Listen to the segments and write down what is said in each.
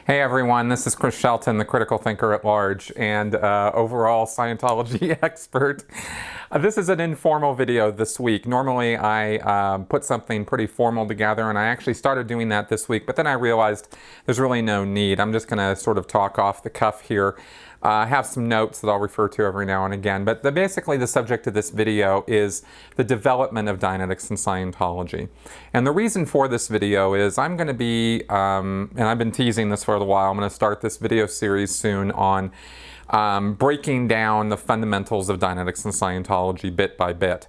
Hey everyone, this is Chris Shelton, the critical thinker at large and overall Scientology expert. This is an informal video this week. Normally I put something pretty formal together, and I actually started doing that this week, but then I realized there's really no need. I'm just going to sort of talk off the cuff here. I have some notes that I'll refer to every now and again, but basically the subject of this video is the development of Dianetics and Scientology. And the reason for this video is I'm going to be, and I've been teasing this for a while, I'm going to start this video series soon on breaking down the fundamentals of Dianetics and Scientology bit by bit.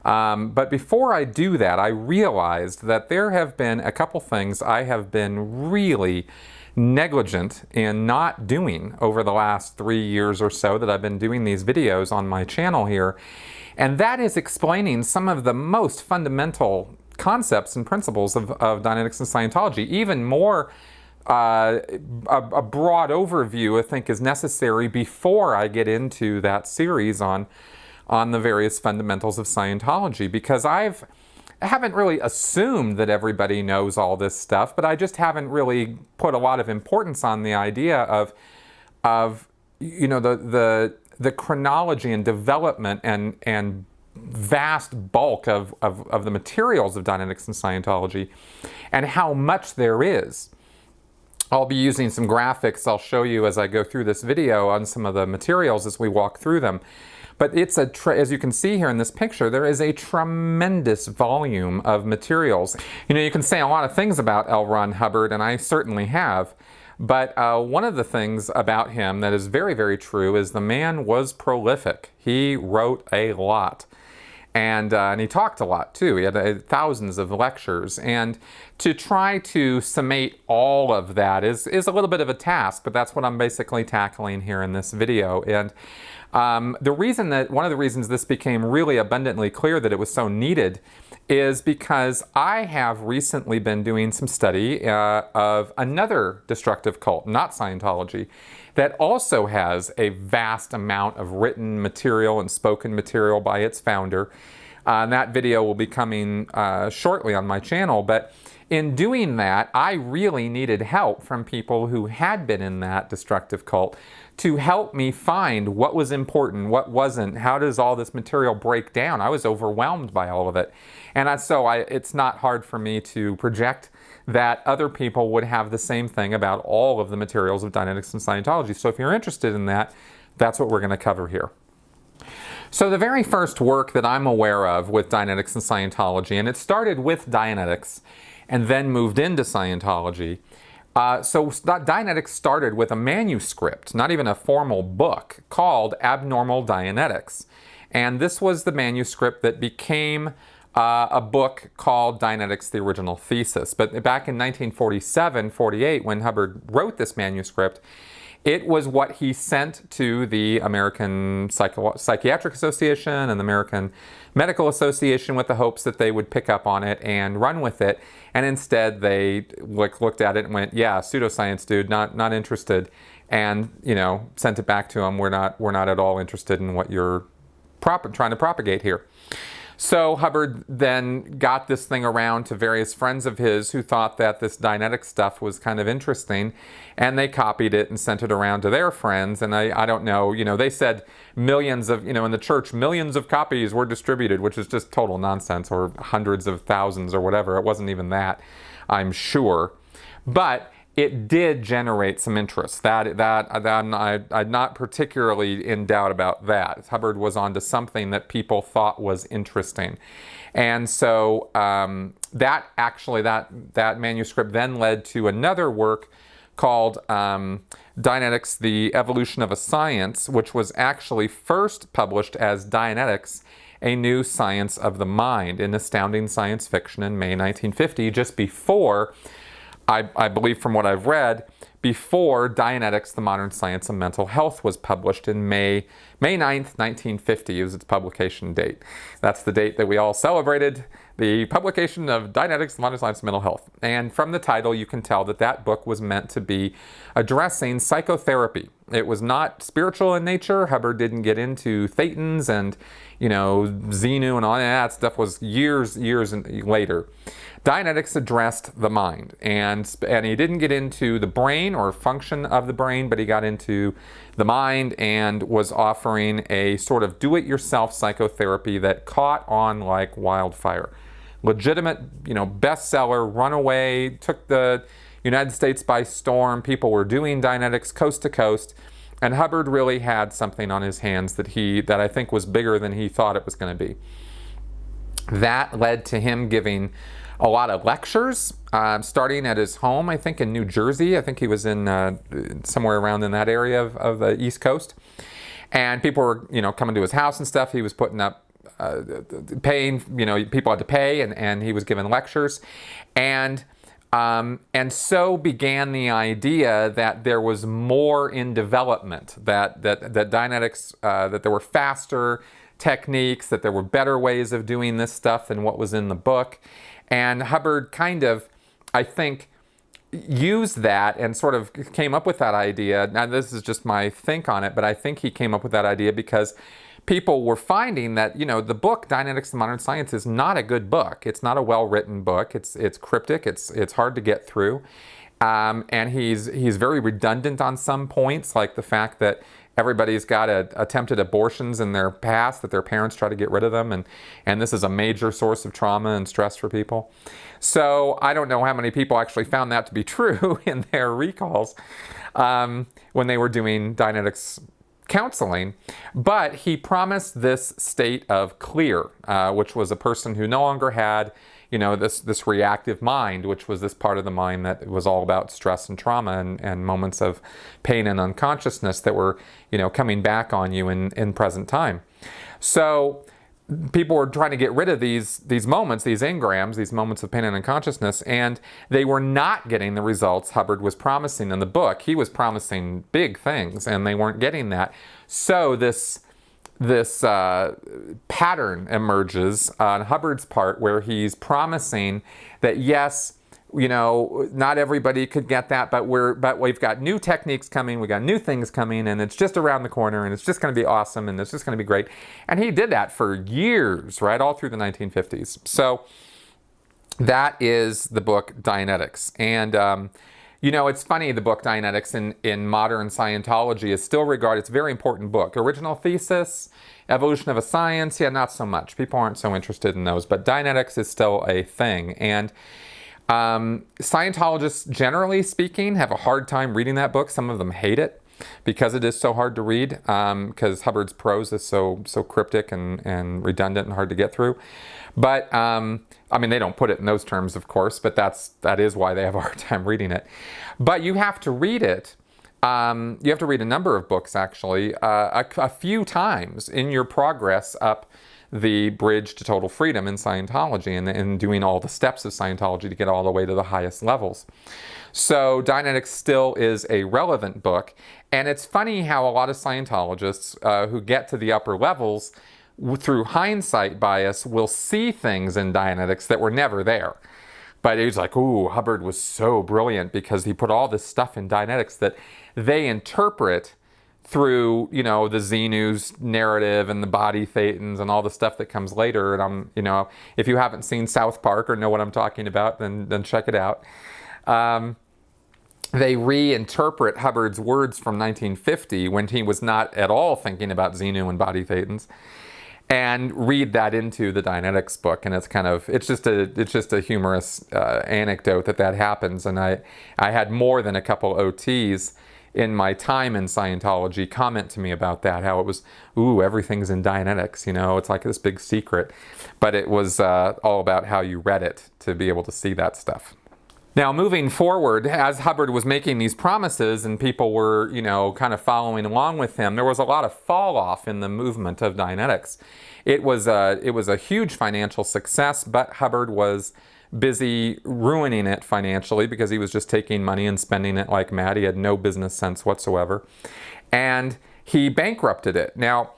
But before I do that, I realized that there have been a couple things I have been really negligent in not doing over the last 3 years or so that I've been doing these videos on my channel here. And that is explaining some of the most fundamental concepts and principles of Dianetics and Scientology. Even more, a broad overview I think is necessary before I get into that series on the various fundamentals of Scientology, because I haven't really assumed that everybody knows all this stuff, but I just haven't really put a lot of importance on the idea of you know, the chronology and development and vast bulk of the materials of Dianetics and Scientology and how much there is. I'll be using some graphics I'll show you as I go through this video on some of the materials as we walk through them. But it's as you can see here in this picture, there is a tremendous volume of materials. You know, you can say a lot of things about L. Ron Hubbard, and I certainly have. But one of the things about him that is very, very true is the man was prolific. He wrote a lot. And he talked a lot too. He had thousands of lectures. And to try to summate all of that is a little bit of a task, but that's what I'm basically tackling here in this video. And one of the reasons this became really abundantly clear that it was so needed is because I have recently been doing some study of another destructive cult, not Scientology, that also has a vast amount of written material and spoken material by its founder. And that video will be coming shortly on my channel. But in doing that, I really needed help from people who had been in that destructive cult to help me find what was important, what wasn't, how does all this material break down. I was overwhelmed by all of it. And it's not hard for me to project that other people would have the same thing about all of the materials of Dianetics and Scientology. So if you're interested in that, that's what we're going to cover here. So the very first work that I'm aware of with Dianetics and Scientology, and it started with Dianetics and then moved into Scientology. So Dianetics started with a manuscript, not even a formal book, called Abnormal Dianetics. And this was the manuscript that became a book called Dianetics, the Original Thesis. But back in 1947-48, when Hubbard wrote this manuscript, it was what he sent to the American Psychiatric Association and the American Medical Association with the hopes that they would pick up on it and run with it. And instead they looked at it and went, yeah, pseudoscience, dude, not interested. And, you know, sent it back to him. We're not at all interested in what you're trying to propagate here. So Hubbard then got this thing around to various friends of his who thought that this Dianetic stuff was kind of interesting, and they copied it and sent it around to their friends. And I don't know, you know, they said millions of, you know, in the church, millions of copies were distributed, which is just total nonsense, or hundreds of thousands or whatever. It wasn't even that, I'm sure. But it did generate some interest. I'm not particularly in doubt about that. Hubbard was onto something that people thought was interesting. And so that manuscript then led to another work called Dianetics, the Evolution of a Science, which was actually first published as Dianetics, a New Science of the Mind, in Astounding Science Fiction in May 1950, just before, I believe from what I've read, before Dianetics, the Modern Science of Mental Health was published in May 9th, 1950 is its publication date. That's the date that we all celebrated the publication of Dianetics, the Modern Science of Mental Health. And from the title, you can tell that that book was meant to be addressing psychotherapy It was not spiritual in nature. Hubbard didn't get into thetans and, XENU and all that stuff was years later. Dianetics addressed the mind, and he didn't get into the brain or function of the brain, but he got into the mind and was offering a sort of do-it-yourself psychotherapy that caught on like wildfire. Legitimate, bestseller, runaway, took the United States by storm. People were doing Dianetics coast to coast, and Hubbard really had something on his hands that I think was bigger than he thought it was going to be. That led to him giving a lot of lectures, starting at his home, I think in New Jersey. I think he was in somewhere around in that area of the East Coast. And people were, coming to his house and stuff. He was putting up, paying, people had to pay, and he was giving lectures. And so began the idea that there was more in development, that Dianetics, that there were faster techniques, that there were better ways of doing this stuff than what was in the book. And Hubbard kind of, I think, used that and sort of came up with that idea. Now, this is just my think on it, but I think he came up with that idea because people were finding that, the book Dianetics and Modern Science is not a good book. It's not a well-written book. It's cryptic. It's hard to get through. And he's very redundant on some points, like the fact that everybody's got attempted abortions in their past, that their parents try to get rid of them, and this is a major source of trauma and stress for people. So I don't know how many people actually found that to be true in their recalls when they were doing Dianetics counseling, but he promised this state of clear, which was a person who no longer had this reactive mind, which was this part of the mind that was all about stress and trauma and moments of pain and unconsciousness that were, coming back on you in present time. So people were trying to get rid of these moments, these engrams, these moments of pain and unconsciousness, and they were not getting the results Hubbard was promising in the book. He was promising big things, and they weren't getting that. So this pattern emerges on Hubbard's part where he's promising that yes, not everybody could get that, but we've got new techniques coming, we got new things coming, and it's just around the corner, and it's just going to be awesome, and it's just going to be great. And he did that for years, right, all through the 1950s. So that is the book Dianetics. And it's funny, the book Dianetics in modern Scientology is still regarded, it's a very important book. Original thesis, evolution of a science, not so much. People aren't so interested in those, but Dianetics is still a thing. And Scientologists, generally speaking, have a hard time reading that book. Some of them hate it because it is so hard to read, because Hubbard's prose is so cryptic and redundant and hard to get through. But, they don't put it in those terms, of course, but that is why they have a hard time reading it. But you have to read it. You have to read a number of books, actually, a few times in your progress up the bridge to total freedom in Scientology and doing all the steps of Scientology to get all the way to the highest levels. So Dianetics still is a relevant book. And it's funny how a lot of Scientologists who get to the upper levels through hindsight bias will see things in Dianetics that were never there. But he's like, ooh, Hubbard was so brilliant because he put all this stuff in Dianetics that they interpret through, the XENU's narrative and the body thetans and all the stuff that comes later. And if you haven't seen South Park or know what I'm talking about, then check it out. They reinterpret Hubbard's words from 1950 when he was not at all thinking about XENU and body thetans, and read that into the Dianetics book. And it's just a humorous anecdote that happens. And I had more than a couple OTs in my time in Scientology comment to me about that, how it was, ooh, everything's in Dianetics, it's like this big secret. But it was all about how you read it to be able to see that stuff. Now, moving forward, as Hubbard was making these promises and people were, kind of following along with him, there was a lot of fall off in the movement of Dianetics. It was a huge financial success, but Hubbard was busy ruining it financially because he was just taking money and spending it like mad. He had no business sense whatsoever. And he bankrupted it. Now,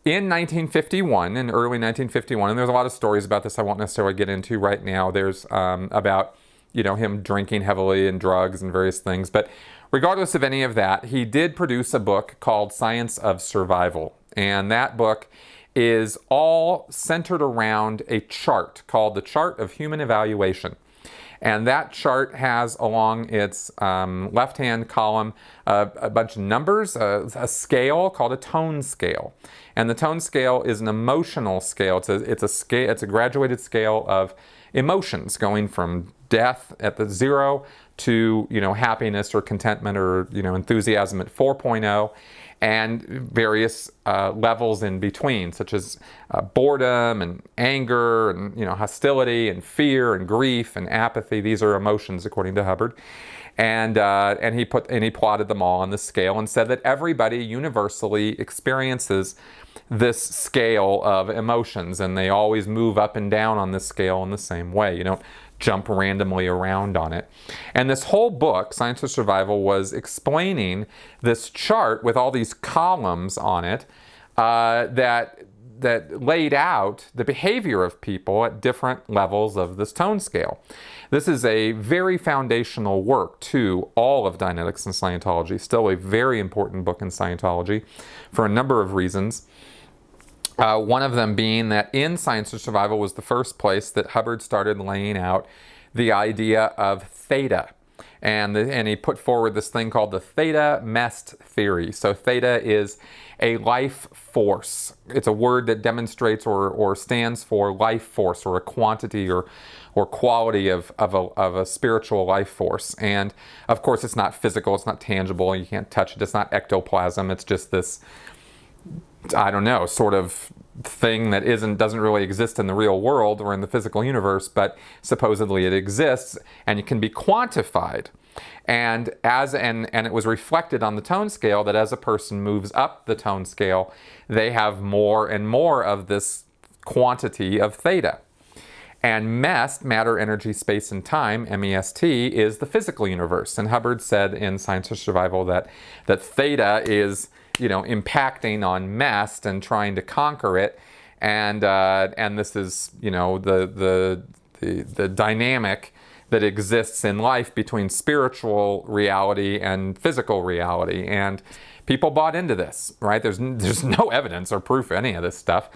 in 1951, in early 1951, and there's a lot of stories about this I won't necessarily get into right now, there's about him drinking heavily and drugs and various things. But regardless of any of that, he did produce a book called Science of Survival. And that book is all centered around a chart called the Chart of Human Evaluation. And that chart has along its left-hand column a bunch of numbers, a scale called a tone scale. And the tone scale is an emotional scale. It's a graduated scale of emotions going from death at the 0 to happiness or contentment or enthusiasm at 4.0. And various levels in between, such as boredom and anger and hostility and fear and grief and apathy. These are emotions, according to Hubbard. And he plotted them all on the scale and said that everybody universally experiences this scale of emotions, and they always move up and down on this scale in the same way. You don't jump randomly around on it. And this whole book, Science of Survival, was explaining this chart with all these columns on it that laid out the behavior of people at different levels of this tone scale. This is a very foundational work to all of Dianetics and Scientology, still a very important book in Scientology for a number of reasons. One of them being that in Science of Survival was the first place that Hubbard started laying out the idea of theta. And he put forward this thing called the theta mest theory. So theta is a life force. It's a word that demonstrates or stands for life force, or a quantity or quality of a spiritual life force. And of course it's not physical, it's not tangible, you can't touch it, it's not ectoplasm, it's just this, I don't know, sort of thing that doesn't really exist in the real world or in the physical universe, but supposedly it exists and it can be quantified. And it was reflected on the tone scale that as a person moves up the tone scale, they have more and more of this quantity of theta. And MEST, matter, energy, space, and time, MEST, is the physical universe. And Hubbard said in Science of Survival that theta is impacting on MEST and trying to conquer it, and this is the dynamic that exists in life between spiritual reality and physical reality. And people bought into this, right? There's no evidence or proof of any of this stuff,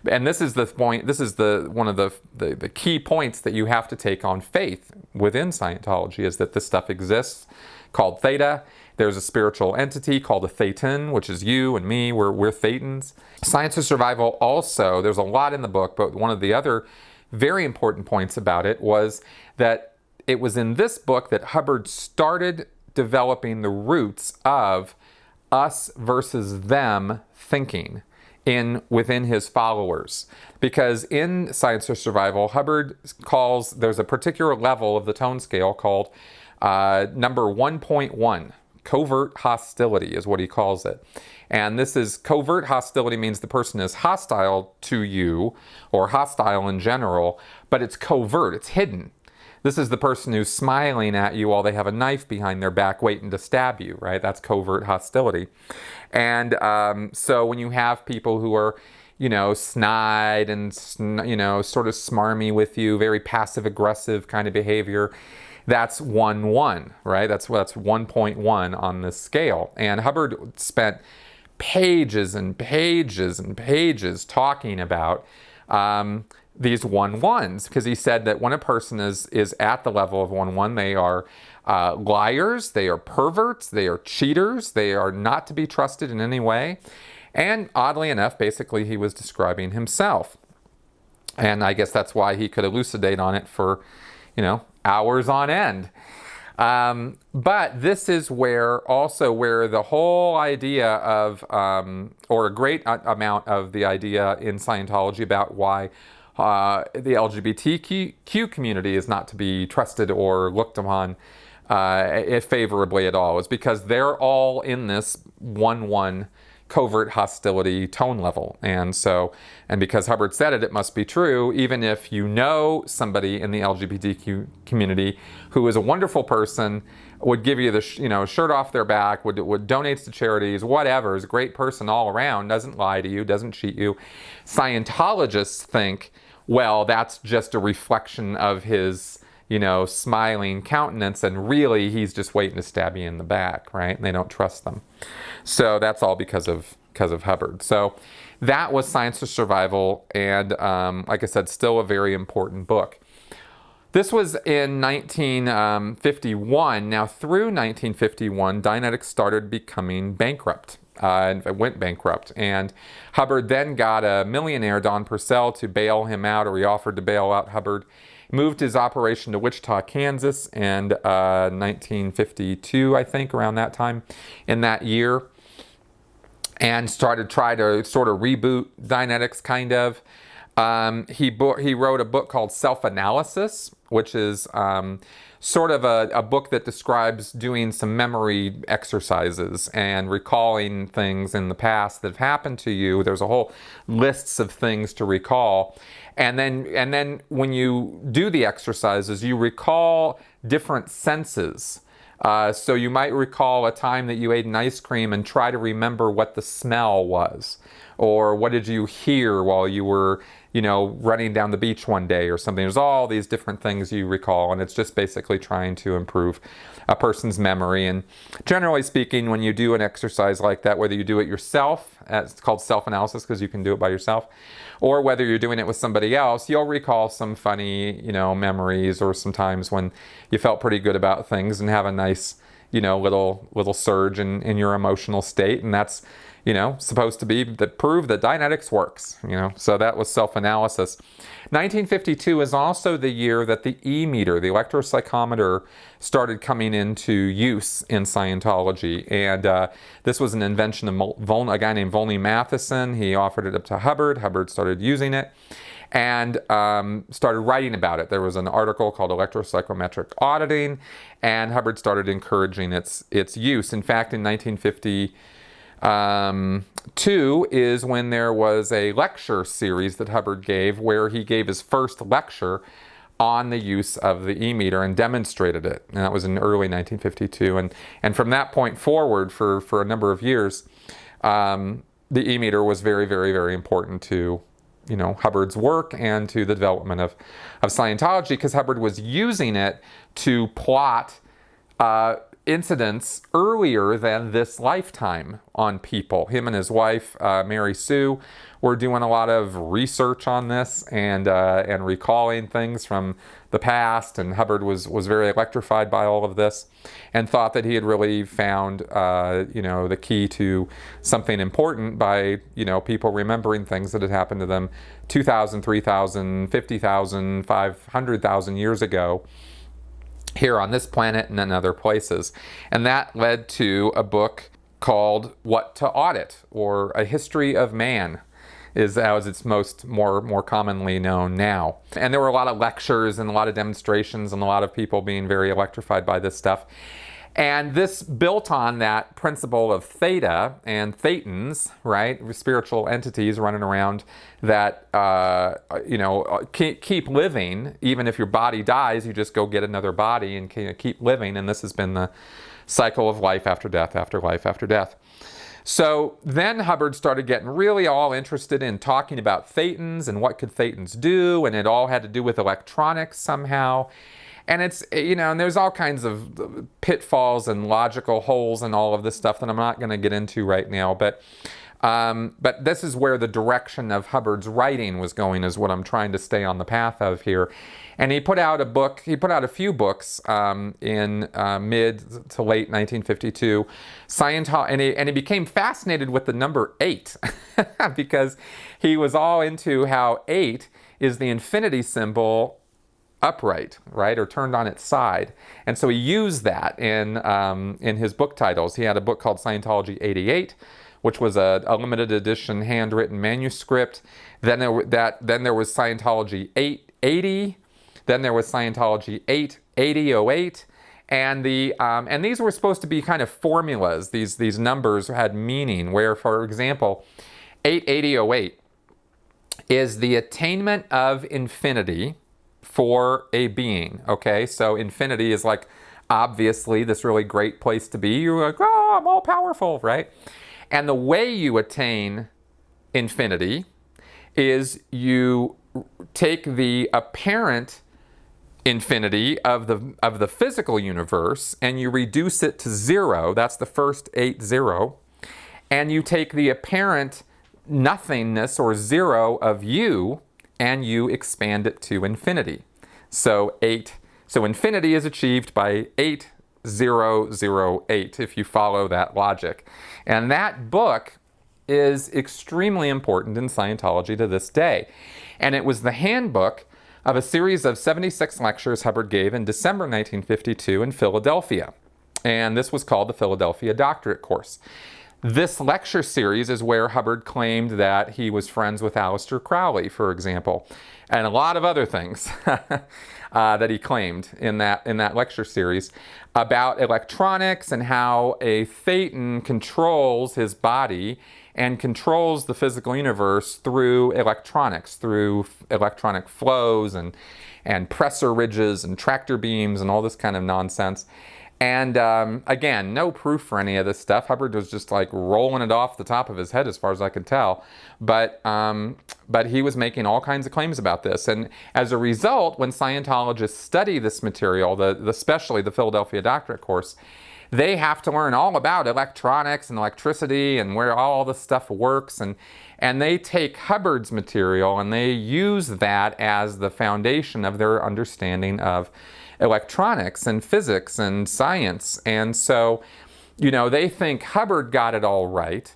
and this is the point. This is one of the key points that you have to take on faith within Scientology, is that this stuff exists, called theta. There's a spiritual entity called a thetan, which is you and me. We're thetans. Science of Survival also, there's a lot in the book, but one of the other very important points about it was that it was in this book that Hubbard started developing the roots of us versus them thinking within his followers. Because in Science of Survival, Hubbard there's a particular level of the tone scale called number 1.1. Covert hostility is what he calls it. And this is covert hostility, means the person is hostile to you or hostile in general, but it's covert, it's hidden. This is the person who's smiling at you while they have a knife behind their back waiting to stab you, right? That's covert hostility. And so when you have people who are, snide and, sort of smarmy with you, very passive-aggressive kind of behavior, that's 1.1, right? That's 1.1 on this scale. And Hubbard spent pages and pages and pages talking about these 1.1s, because he said that when a person is at the level of 1.1, they are liars, they are perverts, they are cheaters, they are not to be trusted in any way. And oddly enough, basically he was describing himself. And I guess that's why he could elucidate on it for, hours on end. But this is where the whole idea of, or a great amount of the idea in Scientology about why the LGBTQ community is not to be trusted or looked upon favorably at all, is because they're all in this 1.1 covert hostility tone level. And because Hubbard said it, it must be true, even if somebody in the LGBTQ community who is a wonderful person, would give you the shirt off their back, would donates to charities, whatever, is a great person all around, doesn't lie to you, doesn't cheat you. Scientologists think, well, that's just a reflection of his smiling countenance, and really he's just waiting to stab you in the back, right? And they don't trust them. So that's all because of Hubbard. So that was Science to Survival, and like I said, still a very important book. This was in 1951. Now, through 1951, Dianetics started becoming bankrupt. It went bankrupt. And Hubbard then got a millionaire, Don Purcell, to bail him out, or he offered to bail out Hubbard. Moved his operation to Wichita, Kansas in 1952, I think, around that time, in that year. And try to sort of reboot Dianetics, kind of. He wrote a book called Self-Analysis, which is sort of a book that describes doing some memory exercises and recalling things in the past that have happened to you. There's a whole lists of things to recall. And then when you do the exercises, you recall different senses. So you might recall a time that you ate an ice cream and try to remember what the smell was. Or what did you hear while you were, running down the beach one day or something. There's all these different things you recall, and it's just basically trying to improve a person's memory. And generally speaking, when you do an exercise like that, whether you do it yourself, it's called self-analysis because you can do it by yourself, or whether you're doing it with somebody else, you'll recall some funny, memories, or some times when you felt pretty good about things and have a nice, little surge in your emotional state. And that's, supposed to be prove that Dianetics works, So that was self-analysis. 1952 is also the year that the E-meter, the electropsychometer, started coming into use in Scientology. And this was an invention of a guy named Volney Matheson. He offered it up to Hubbard. Hubbard started using it and started writing about it. There was an article called Electropsychometric Auditing, and Hubbard started encouraging its use. In fact, in 1952 is when there was a lecture series that Hubbard gave, where he gave his first lecture on the use of the E-meter and demonstrated it. And that was in early 1952. And from that point forward, for a number of years, the E-meter was very, very, very important to Hubbard's work and to the development of Scientology, because Hubbard was using it to plot incidents earlier than this lifetime on people. Him and his wife, Mary Sue, were doing a lot of research on this and recalling things from the past. And Hubbard was very electrified by all of this and thought that he had really found, the key to something important by, people remembering things that had happened to them 2,000, 3,000, 50,000, 500,000 years ago, here on this planet and in other places. And that led to a book called What to Audit, or A History of Man, is as it's more commonly known now. And there were a lot of lectures and a lot of demonstrations and a lot of people being very electrified by this stuff. And this built on that principle of theta and thetans, right? Spiritual entities running around that, keep living. Even if your body dies, you just go get another body and keep living. And this has been the cycle of life after death, after life after death. So then Hubbard started getting really all interested in talking about thetans and what could thetans do. And it all had to do with electronics somehow. And it's, and there's all kinds of pitfalls and logical holes and all of this stuff that I'm not going to get into right now. But this is where the direction of Hubbard's writing was going, is what I'm trying to stay on the path of here. And he put out a few books in mid to late 1952. Scientology, and he became fascinated with the number 8 because he was all into how 8 is the infinity symbol upright, right, or turned on its side. And so he used that in his book titles. He had a book called Scientology 88, which was a limited edition handwritten manuscript. Then there was Scientology 880. Then there was Scientology 88008. And these were supposed to be kind of formulas. These numbers had meaning, where, for example, 88008 is the attainment of infinity for a being. Okay, so infinity is like obviously this really great place to be. You're like, oh, I'm all powerful, right? And the way you attain infinity is you take the apparent infinity of the physical universe, and you reduce it to 0. That's the first 80. And you take the apparent nothingness or 0 of you, and you expand it to infinity. So infinity is achieved by 8008, if you follow that logic. And that book is extremely important in Scientology to this day. And it was the handbook of a series of 76 lectures Hubbard gave in December 1952 in Philadelphia. And this was called the Philadelphia Doctorate Course. This lecture series is where Hubbard claimed that he was friends with Aleister Crowley, for example, and a lot of other things that he claimed in that lecture series about electronics and how a Thetan controls his body and controls the physical universe through electronics, through electronic flows and pressure ridges and tractor beams and all this kind of nonsense. And again, no proof for any of this stuff. Hubbard was just like rolling it off the top of his head as far as I could tell. But he was making all kinds of claims about this. And as a result, when Scientologists study this material, especially the Philadelphia Doctorate Course, they have to learn all about electronics and electricity and where all this stuff works. And they take Hubbard's material and they use that as the foundation of their understanding of electronics and physics and science. And so, they think Hubbard got it all right,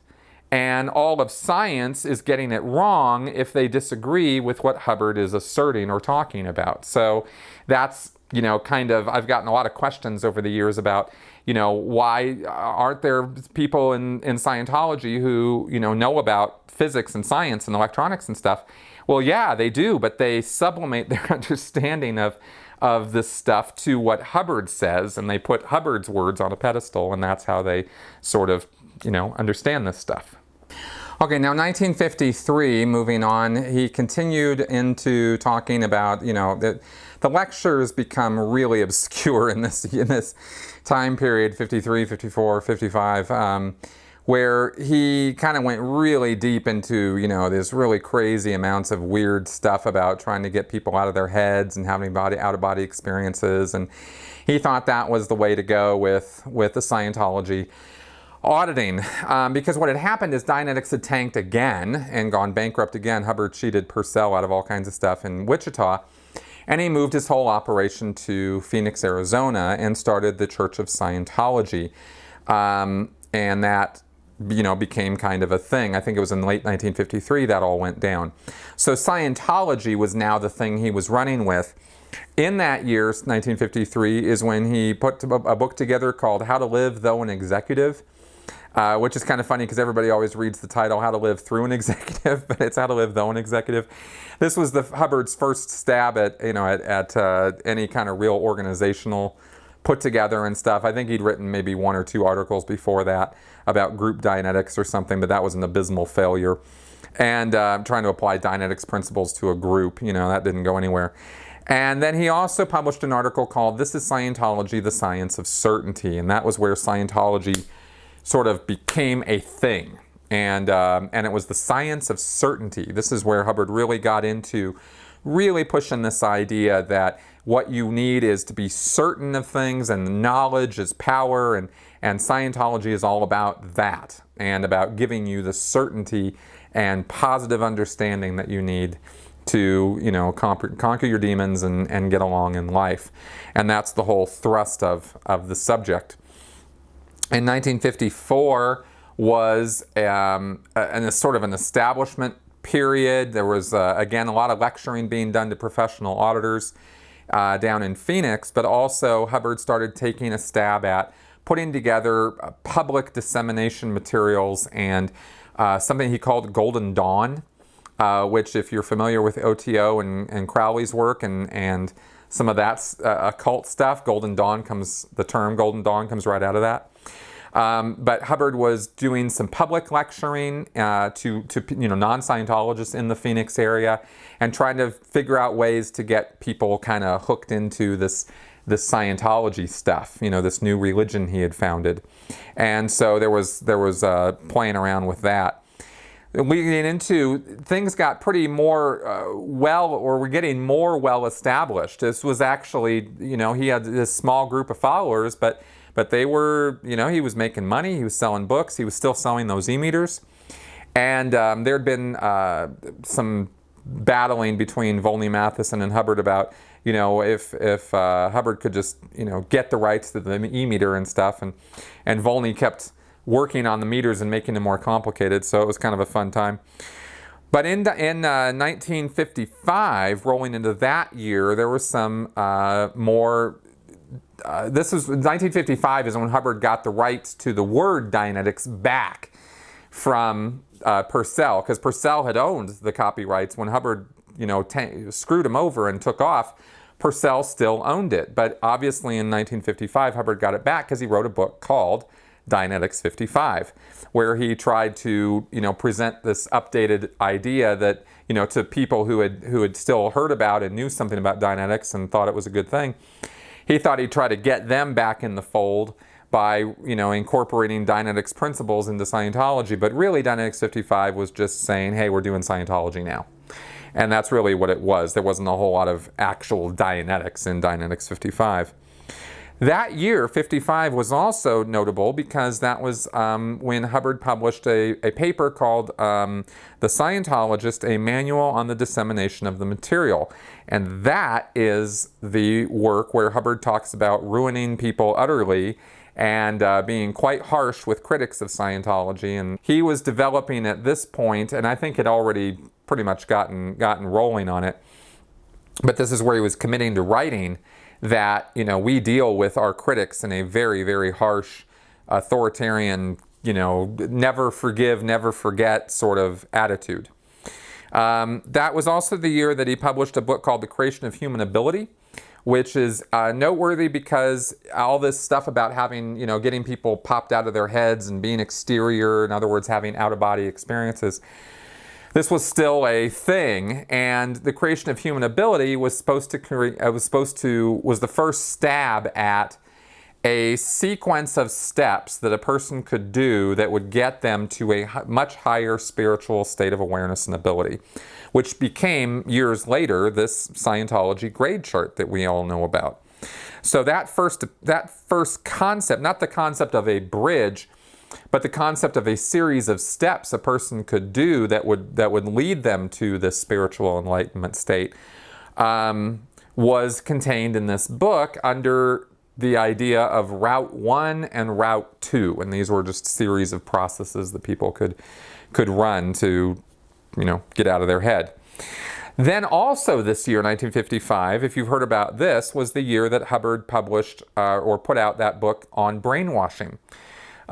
and all of science is getting it wrong if they disagree with what Hubbard is asserting or talking about. So that's, I've gotten a lot of questions over the years about, why aren't there people in Scientology who, know about physics and science and electronics and stuff? Well, yeah, they do, but they sublimate their understanding of this stuff to what Hubbard says, and they put Hubbard's words on a pedestal, and that's how they sort of, understand this stuff. Okay, now 1953, moving on, he continued into talking about, the lectures become really obscure in this time period, 53, 54, 55, where he kind of went really deep into, this really crazy amounts of weird stuff about trying to get people out of their heads and having out-of-body experiences. And he thought that was the way to go with the Scientology auditing. Because what had happened is Dianetics had tanked again and gone bankrupt again. Hubbard cheated Purcell out of all kinds of stuff in Wichita. And he moved his whole operation to Phoenix, Arizona, and started the Church of Scientology. And that became kind of a thing. I think it was in late 1953 that all went down. So Scientology was now the thing he was running with. In that year, 1953, is when he put a book together called How to Live Though an Executive, which is kind of funny because everybody always reads the title How to Live Through an Executive, but it's How to Live Though an Executive. This was Hubbard's first stab at any kind of real organizational put together and stuff. I think he'd written maybe 1 or 2 articles before that about group Dianetics or something, but that was an abysmal failure. And trying to apply Dianetics principles to a group, that didn't go anywhere. And then he also published an article called This is Scientology, the Science of Certainty. And that was where Scientology sort of became a thing. And it was the science of certainty. This is where Hubbard really got into really pushing this idea that what you need is to be certain of things, and knowledge is power, and Scientology is all about that, and about giving you the certainty and positive understanding that you need to, conquer your demons and get along in life. And that's the whole thrust of the subject. In 1954 was a sort of an establishment period. There was, again, a lot of lecturing being done to professional auditors down in Phoenix, but also Hubbard started taking a stab at putting together public dissemination materials and something he called Golden Dawn, which, if you're familiar with OTO and Crowley's work and some of that occult stuff, the term Golden Dawn comes right out of that. But Hubbard was doing some public lecturing to non-Scientologists in the Phoenix area, and trying to figure out ways to get people kind of hooked into this Scientology stuff, this new religion he had founded. And so there was playing around with that. leading into, things got pretty more were getting more well established. This was actually, he had this small group of followers, but they were, he was making money, he was selling books, he was still selling those e-meters. And there had been some battling between Volney, Matheson, and Hubbard about, if Hubbard could just, get the rights to the e-meter and stuff. And Volney kept working on the meters and making them more complicated, so it was kind of a fun time. But in 1955, rolling into that year, there was some more... this was 1955 is when Hubbard got the rights to the word Dianetics back from Purcell, because Purcell had owned the copyrights when Hubbard, screwed him over and took off. Purcell still owned it, but obviously in 1955 Hubbard got it back because he wrote a book called Dianetics 55, where he tried to, present this updated idea that, to people who had still heard about and knew something about Dianetics and thought it was a good thing. He thought he'd try to get them back in the fold by, incorporating Dianetics principles into Scientology. But really, Dianetics 55 was just saying, hey, we're doing Scientology now. And that's really what it was. There wasn't a whole lot of actual Dianetics in Dianetics 55. That year, 55, was also notable because that was when Hubbard published a paper called The Scientologist, a Manual on the Dissemination of the Material. And that is the work where Hubbard talks about ruining people utterly and being quite harsh with critics of Scientology. And he was developing at this point, and I think had already pretty much gotten rolling on it, but this is where he was committing to writing that, we deal with our critics in a very, very harsh, authoritarian, never forgive, never forget sort of attitude. That was also the year that he published a book called The Creation of Human Ability, which is noteworthy because all this stuff about having, getting people popped out of their heads and being exterior, in other words, having out-of-body experiences, this was still a thing, and the creation of human ability was was the first stab at a sequence of steps that a person could do that would get them to a much higher spiritual state of awareness and ability, which became, years later, this Scientology grade chart that we all know about. So that first concept, not the concept of a bridge, but the concept of a series of steps a person could do that would lead them to this spiritual enlightenment state, was contained in this book under the idea of Route 1 and Route 2. And these were just series of processes that people could run to, get out of their head. Then also this year, 1955, if you've heard about this, was the year that Hubbard published or put out that book on brainwashing.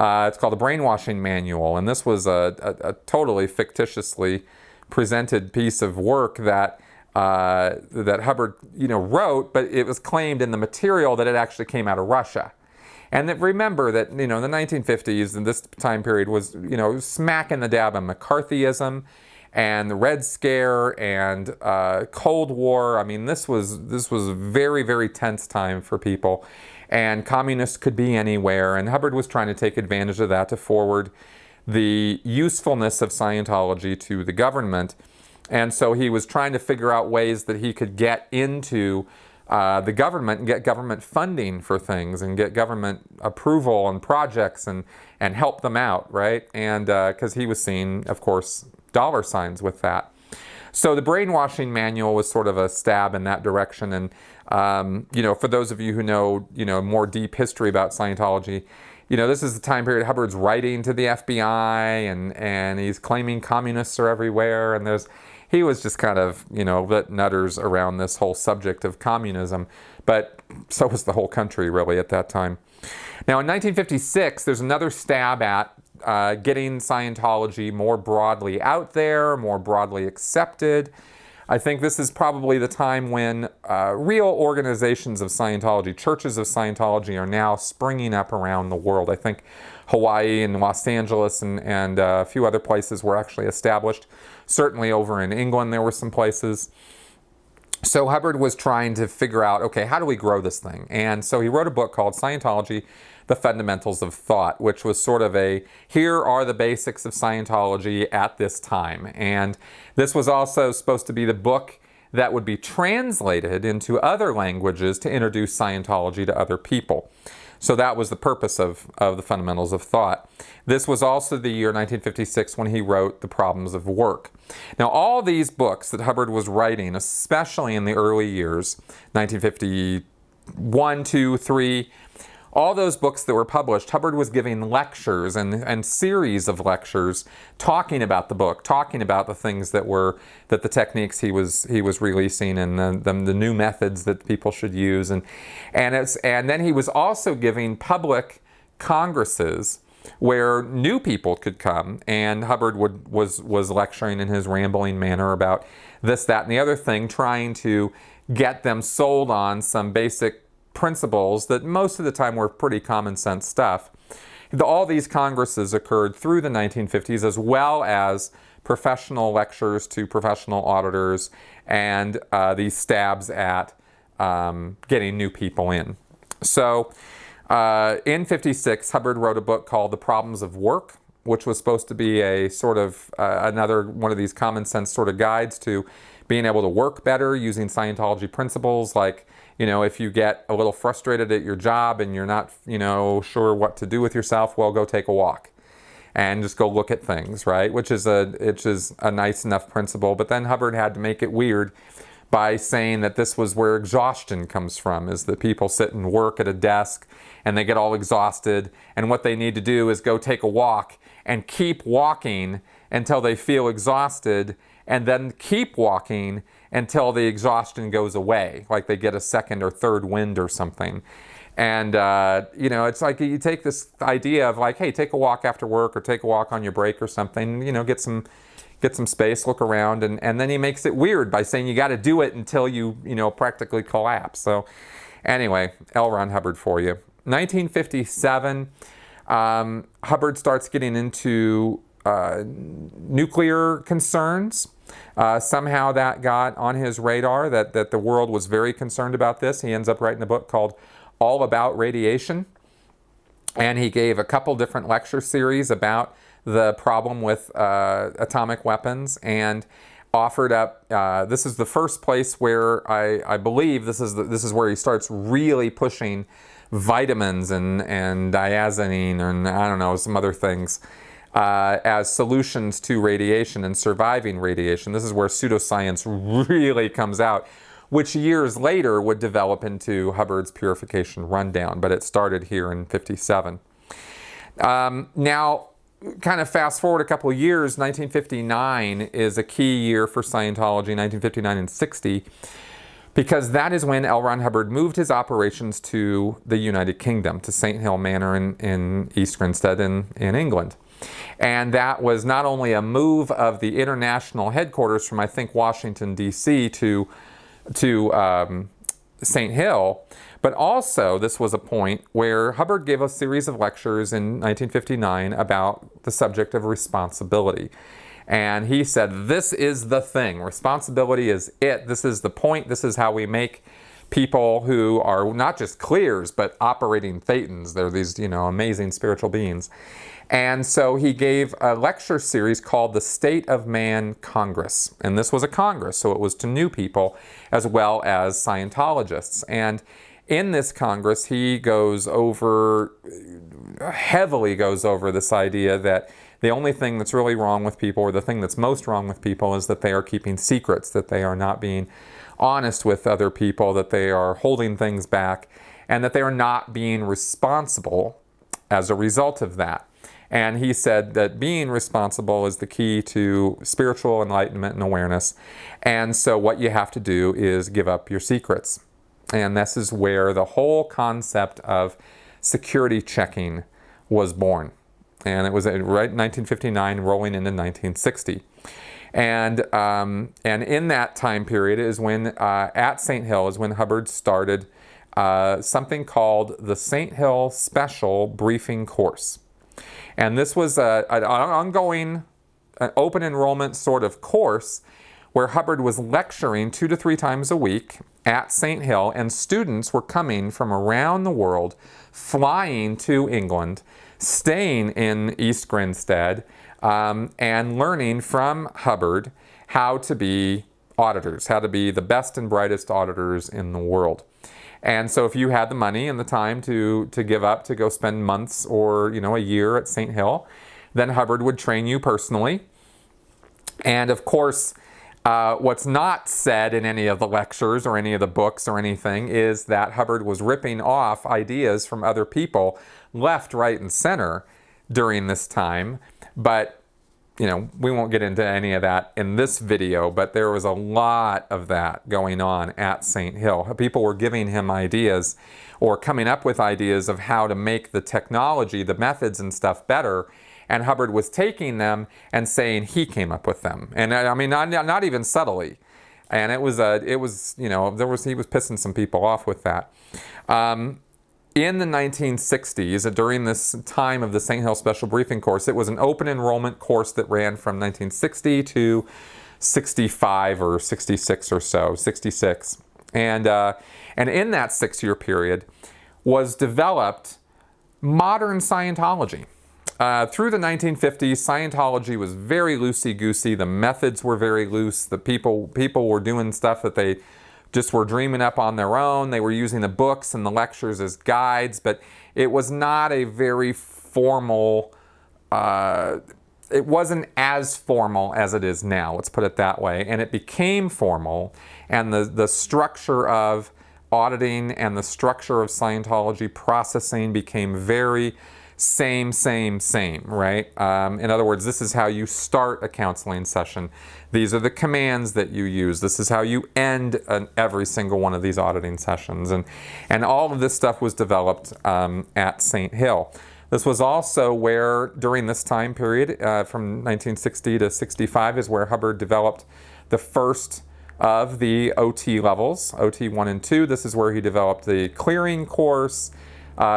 It's called the Brainwashing Manual, and this was a totally fictitiously presented piece of work that Hubbard wrote, but it was claimed in the material that it actually came out of Russia. And that, remember that the 1950s and this time period was smack in the dab of McCarthyism and the Red Scare and Cold War. I mean, this was a very, very tense time for people. And communists could be anywhere, and Hubbard was trying to take advantage of that to forward the usefulness of Scientology to the government. And so he was trying to figure out ways that he could get into the government and get government funding for things and get government approval on projects and help them out, right? And because he was seeing, of course, dollar signs with that. So the Brainwashing Manual was sort of a stab in that direction. And, for those of you who know, more deep history about Scientology, this is the time period Hubbard's writing to the FBI and he's claiming communists are everywhere. And he was just kind of, lit nutters around this whole subject of communism. But so was the whole country, really, at that time. Now, in 1956, there's another stab at getting Scientology more broadly out there, more broadly accepted. I think this is probably the time when real organizations of Scientology, churches of Scientology, are now springing up around the world. I think Hawaii and Los Angeles and a few other places were actually established. Certainly over in England there were some places. So Hubbard was trying to figure out, okay, how do we grow this thing? And so he wrote a book called Scientology, The Fundamentals of Thought, which was sort of a, here are the basics of Scientology at this time. And this was also supposed to be the book that would be translated into other languages to introduce Scientology to other people. So that was the purpose of the Fundamentals of Thought. This was also the year 1956 when he wrote The Problems of Work. Now, all these books that Hubbard was writing, especially in the early years, 1951, 2, 3, all those books that were published, Hubbard was giving lectures and series of lectures talking about the book, talking about the things that the techniques he was releasing and the new methods that people should use, and then he was also giving public congresses where new people could come, and Hubbard was lecturing in his rambling manner about this, that, and the other thing, trying to get them sold on some basic principles that most of the time were pretty common sense stuff. All these congresses occurred through the 1950s, as well as professional lectures to professional auditors and these stabs at getting new people in. So in 56, Hubbard wrote a book called The Problems of Work, which was supposed to be a sort of another one of these common sense sort of guides to being able to work better using Scientology principles, like, you know, if you get a little frustrated at your job and you're not, you know, sure what to do with yourself, well, go take a walk and just go look at things, right? Which is a nice enough principle. But then Hubbard had to make it weird by saying that this was where exhaustion comes from, is that people sit and work at a desk and they get all exhausted, and what they need to do is go take a walk and keep walking until they feel exhausted, and then keep walking until the exhaustion goes away, like they get a second or third wind or something. And, you know, it's like you take this idea of like, hey, take a walk after work or take a walk on your break or something, you know, get some space, look around, and then he makes it weird by saying you got to do it until you know, practically collapse. So anyway, L. Ron Hubbard for you. 1957, Hubbard starts getting into nuclear concerns. Somehow that got on his radar, that the world was very concerned about this. He ends up writing a book called All About Radiation. And he gave a couple different lecture series about the problem with atomic weapons, and offered up, this is the first place where I believe this is where he starts really pushing vitamins and diazepam and I don't know, some other things as solutions to radiation and surviving radiation. This is where pseudoscience really comes out, which years later would develop into Hubbard's Purification Rundown, but it started here in 57. Now, kind of fast forward a couple of years, 1959 is a key year for Scientology, 1959 and 60, because that is when L. Ron Hubbard moved his operations to the United Kingdom, to St. Hill Manor in East Grinstead in England. And that was not only a move of the international headquarters from, I think, Washington, D.C. to St. Hill, but also this was a point where Hubbard gave a series of lectures in 1959 about the subject of responsibility. And he said, this is the thing. Responsibility is it. This is the point. This is how we make people who are not just clears, but operating thetans. They're these, you know, amazing spiritual beings. And so he gave a lecture series called The State of Man Congress. And this was a congress, so it was to new people as well as Scientologists. And in this congress, he heavily goes over this idea that the only thing that's really wrong with people, or the thing that's most wrong with people, is that they are keeping secrets, that they are not being honest with other people, that they are holding things back, and that they are not being responsible as a result of that. And he said that being responsible is the key to spiritual enlightenment and awareness. And so what you have to do is give up your secrets. And this is where the whole concept of security checking was born. And it was right in 1959, rolling into 1960. And in that time period is when, at St. Hill, is when Hubbard started something called the St. Hill Special Briefing Course. And this was an ongoing open enrollment sort of course where Hubbard was lecturing 2 to 3 times a week at St. Hill, and students were coming from around the world, flying to England, staying in East Grinstead, and learning from Hubbard how to be auditors, how to be the best and brightest auditors in the world. And so if you had the money and the time to give up to go spend months or a year at St. Hill, then Hubbard would train you personally. And of course, what's not said in any of the lectures or any of the books or anything is that Hubbard was ripping off ideas from other people left, right, and center during this time. But we won't get into any of that in this video, but there was a lot of that going on at St. Hill. People were giving him ideas or coming up with ideas of how to make the technology, the methods and stuff better. And Hubbard was taking them and saying he came up with them. And I mean, not even subtly. And he was pissing some people off with that. In the 1960s, during this time of the St. Hill Special Briefing course, it was an open enrollment course that ran from 1960 to 65 or 66 or so, 66. And in that 6-year period was developed modern Scientology. Through the 1950s, Scientology was very loosey-goosey. The methods were very loose. The people were doing stuff that they just were dreaming up on their own. They were using the books and the lectures as guides, but it was not a very formal, it wasn't as formal as it is now, let's put it that way. And it became formal, and the structure of auditing and the structure of Scientology processing became very same, right? In other words, this is how you start a counseling session. These are the commands that you use. This is how you end every single one of these auditing sessions. And all of this stuff was developed at St. Hill. This was also where, during this time period, from 1960 to 65, is where Hubbard developed the first of the OT levels, OT 1 and 2. This is where he developed the clearing course,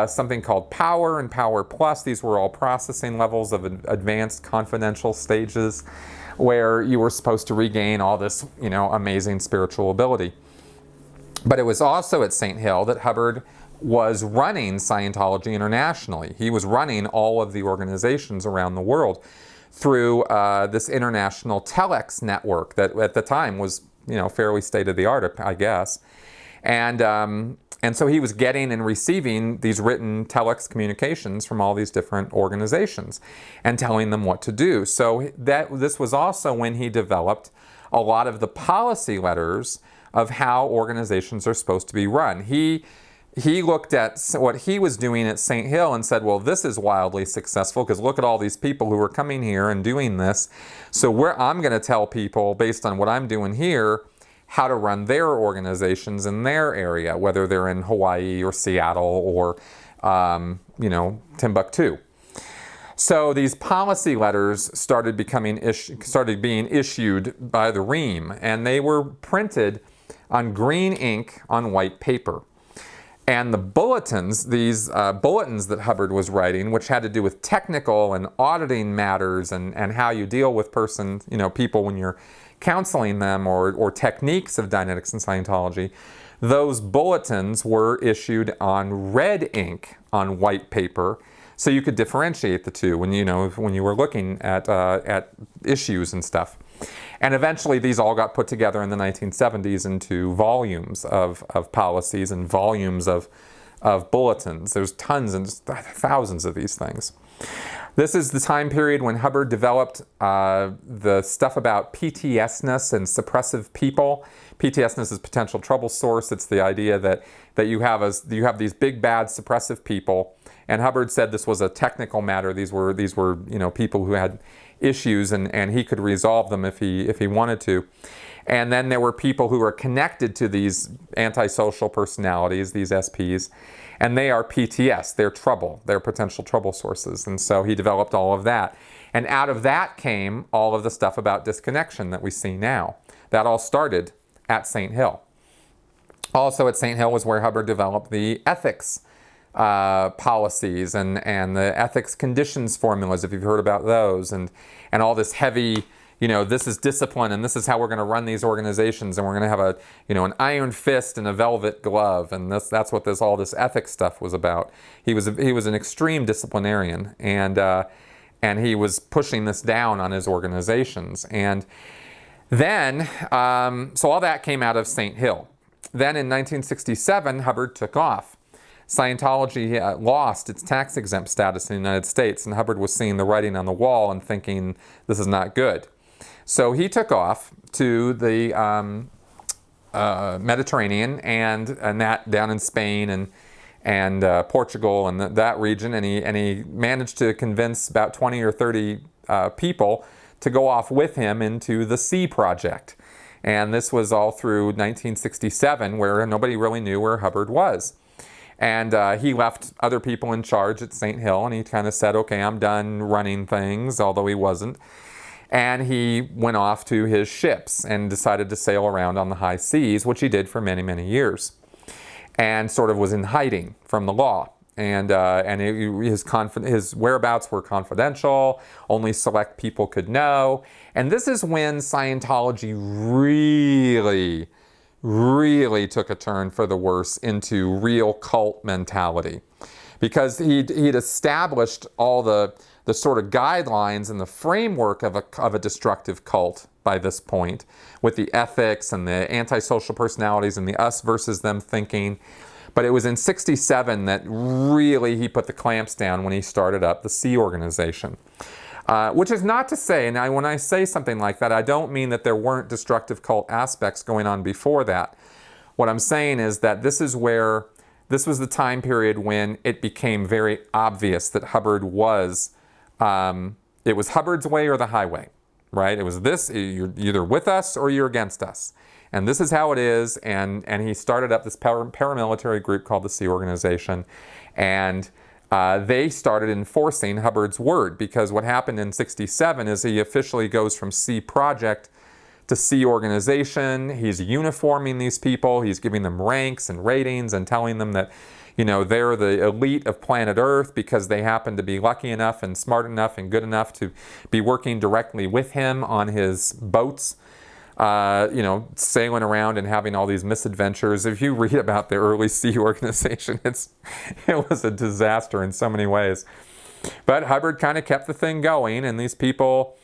something called Power and Power Plus. These were all processing levels of advanced confidential stages where you were supposed to regain all this, amazing spiritual ability. But it was also at St. Hill that Hubbard was running Scientology internationally. He was running all of the organizations around the world through this international telex network that at the time was, fairly state-of-the-art, I guess. And so he was getting and receiving these written telex communications from all these different organizations and telling them what to do. So this was also when he developed a lot of the policy letters of how organizations are supposed to be run. He looked at what he was doing at St. Hill and said, well, this is wildly successful because look at all these people who are coming here and doing this. So I'm going to tell people, based on what I'm doing here, how to run their organizations in their area, whether they're in Hawaii or Seattle or, Timbuktu. So these policy letters started being issued by the Ream, and they were printed on green ink on white paper. And the bulletins, these bulletins that Hubbard was writing, which had to do with technical and auditing matters and how you deal with people when you're counseling them or techniques of Dianetics and Scientology, those bulletins were issued on red ink on white paper, so you could differentiate the two when you were looking at issues and stuff. And eventually these all got put together in the 1970s into volumes of policies and volumes of bulletins. There's tons and thousands of these things. This is the time period when Hubbard developed the stuff about PTSness and suppressive people. PTSness is potential trouble source. It's the idea that you have these big bad suppressive people. And Hubbard said this was a technical matter. These were people who had issues, and he could resolve them if he wanted to. And then there were people who were connected to these antisocial personalities, these SPs, and they are PTS, they're trouble, they're potential trouble sources. And so he developed all of that. And out of that came all of the stuff about disconnection that we see now. That all started at St. Hill. Also at St. Hill was where Hubbard developed the ethics policies and the ethics conditions formulas, if you've heard about those, and all this heavy this is discipline and this is how we're going to run these organizations, and we're going to have a, an iron fist and a velvet glove, and that's what all this ethics stuff was about. He was an extreme disciplinarian, and he was pushing this down on his organizations. And then, so all that came out of St. Hill. Then in 1967, Hubbard took off. Scientology lost its tax-exempt status in the United States, and Hubbard was seeing the writing on the wall and thinking, this is not good. So he took off to the Mediterranean and that down in Spain and Portugal and that region, and he managed to convince about 20 or 30 people to go off with him into the Sea Project. And this was all through 1967, where nobody really knew where Hubbard was. And he left other people in charge at St. Hill, and he kind of said, okay, I'm done running things, although he wasn't. And he went off to his ships and decided to sail around on the high seas, which he did for many, many years, and sort of was in hiding from the law. And his whereabouts were confidential. Only select people could know. And this is when Scientology really took a turn for the worse into real cult mentality, because he'd established all the sort of guidelines and the framework of a destructive cult by this point, with the ethics and the antisocial personalities and the us versus them thinking. But it was in '67 that really he put the clamps down when he started up the Sea Organization. Which is not to say, and when I say something like that, I don't mean that there weren't destructive cult aspects going on before that. What I'm saying is that this was the time period when it became very obvious that Hubbard was, it was Hubbard's way or the highway, right? It was this, you're either with us or you're against us. And this is how it is, and he started up this paramilitary group called the Sea Organization, and they started enforcing Hubbard's word, because what happened in '67 is he officially goes from Sea Project to Sea Organization. He's uniforming these people, he's giving them ranks and ratings and telling them that, they're the elite of planet Earth because they happen to be lucky enough and smart enough and good enough to be working directly with him on his boats. Sailing around and having all these misadventures. If you read about the early Sea Organization, it was a disaster in so many ways. But Hubbard kind of kept the thing going, and these people,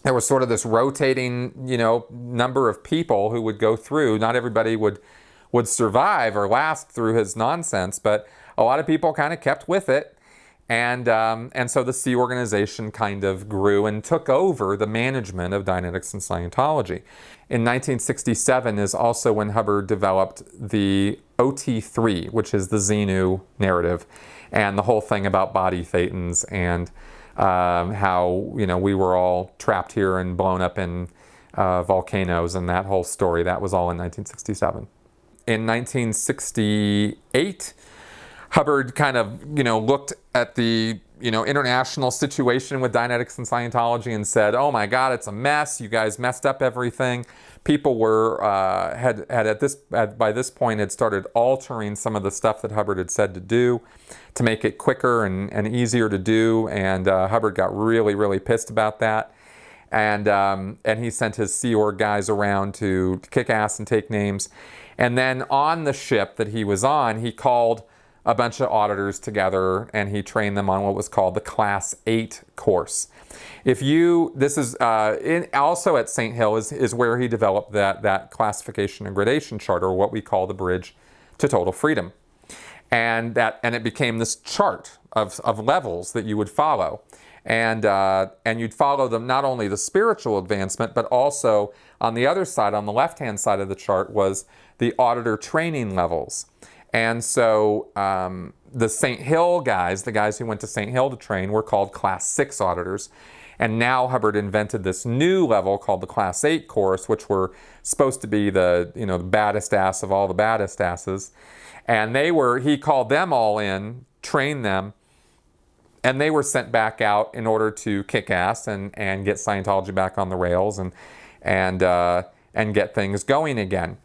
there was sort of this rotating, number of people who would go through. Not everybody would survive or last through his nonsense, but a lot of people kind of kept with it. And so the Sea Organization kind of grew and took over the management of Dianetics and Scientology. In 1967 is also when Hubbard developed the OT3, which is the XENU narrative, and the whole thing about body thetans and how we were all trapped here and blown up in volcanoes, and that whole story. That was all in 1967. In 1968, Hubbard kind of, looked at the, international situation with Dianetics and Scientology and said, oh my God, it's a mess. You guys messed up everything. People were, by this point had started altering some of the stuff that Hubbard had said to do to make it quicker and easier to do. And Hubbard got really pissed about that. And he sent his Sea Org guys around to kick ass and take names. And then on the ship that he was on, he called a bunch of auditors together, and he trained them on what was called the Class 8 course. This is also at St. Hill is where he developed that classification and gradation chart, or what we call the Bridge to Total Freedom, and it became this chart of levels that you would follow, and you'd follow them, not only the spiritual advancement, but also on the other side, on the left-hand side of the chart, was the auditor training levels. And so the St. Hill guys, the guys who went to St. Hill to train, were called Class 6 auditors. And now Hubbard invented this new level called the Class 8 course, which were supposed to be the baddest ass of all the baddest asses. And he called them all in, trained them, and they were sent back out in order to kick ass and get Scientology back on the rails and get things going again.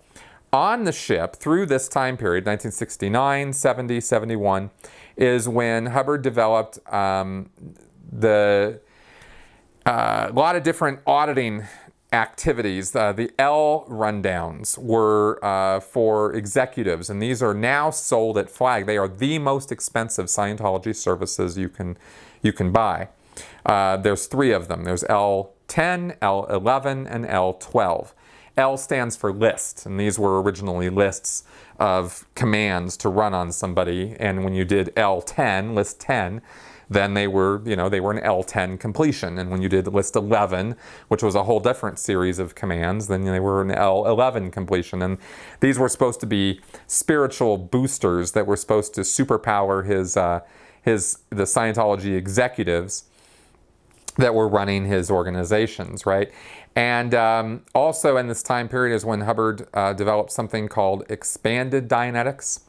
On the ship, through this time period, 1969, 70, 71, is when Hubbard developed A lot of different auditing activities. The L rundowns were for executives, and these are now sold at Flag. They are the most expensive Scientology services you can buy. There's 3 of them. There's L10, L11, and L12. L stands for list, and these were originally lists of commands to run on somebody. And when you did L10, list 10, then they were an L10 completion. And when you did list 11, which was a whole different series of commands, then they were an L11 completion. And these were supposed to be spiritual boosters that were supposed to superpower the Scientology executives that were running his organizations, right? And also in this time period is when Hubbard developed something called expanded Dianetics.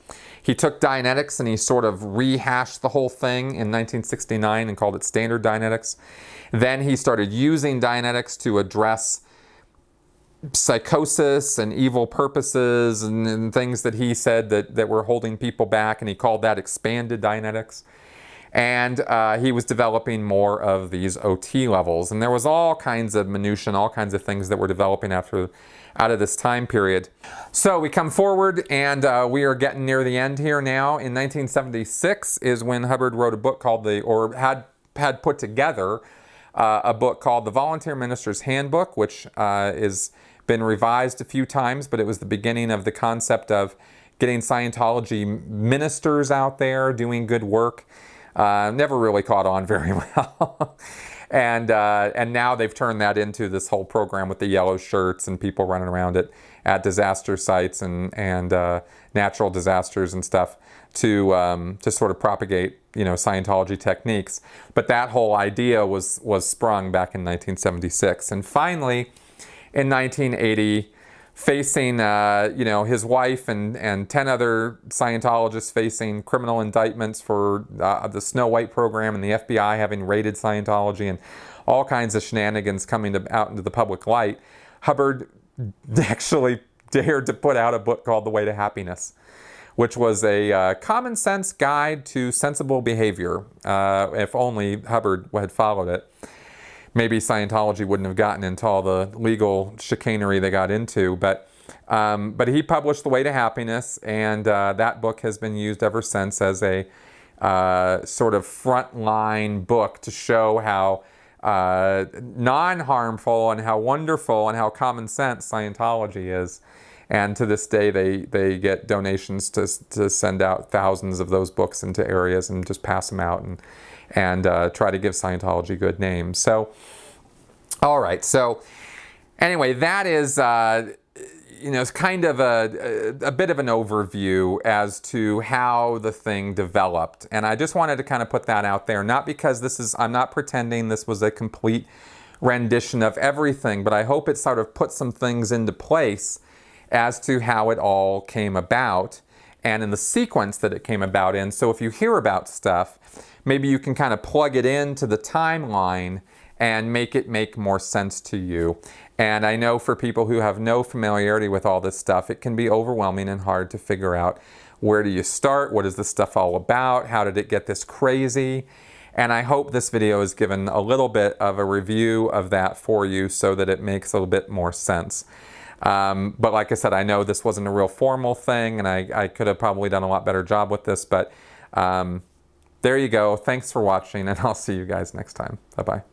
He took Dianetics and he sort of rehashed the whole thing in 1969 and called it standard Dianetics. Then he started using Dianetics to address psychosis and evil purposes and things that he said that were holding people back, and he called that expanded Dianetics. And he was developing more of these OT levels. And there was all kinds of minutiae and all kinds of things that were developing out of this time period. So we come forward, and we are getting near the end here now. In 1976 is when Hubbard wrote a book called had put together a book called The Volunteer Minister's Handbook, which has been revised a few times, but it was the beginning of the concept of getting Scientology ministers out there doing good work. Never really caught on very well. And now they've turned that into this whole program with the yellow shirts and people running around at disaster sites and natural disasters and stuff to sort of propagate, Scientology techniques. But that whole idea was sprung back in 1976. And finally, in 1980, facing, his wife and 10 other Scientologists facing criminal indictments for the Snow White program and the FBI having raided Scientology and all kinds of shenanigans coming out into the public light, Hubbard actually dared to put out a book called The Way to Happiness, which was a common sense guide to sensible behavior. If only Hubbard had followed it, maybe Scientology wouldn't have gotten into all the legal chicanery they got into. But he published The Way to Happiness, and that book has been used ever since as a sort of frontline book to show how non-harmful and how wonderful and how common sense Scientology is. And to this day, they get donations to send out thousands of those books into areas and just pass them out and try to give Scientology good names. So, all right. So, anyway, that is, it's kind of a bit of an overview as to how the thing developed. And I just wanted to kind of put that out there, not because I'm not pretending this was a complete rendition of everything, but I hope it sort of put some things into place as to how it all came about and in the sequence that it came about in. So if you hear about stuff, maybe you can kind of plug it into the timeline and make it make more sense to you. And I know for people who have no familiarity with all this stuff, it can be overwhelming and hard to figure out where do you start, what is this stuff all about, how did it get this crazy? And I hope this video has given a little bit of a review of that for you so that it makes a little bit more sense. But like I said, I know this wasn't a real formal thing, and I could have probably done a lot better job with this, but there you go. Thanks for watching, and I'll see you guys next time. Bye-bye.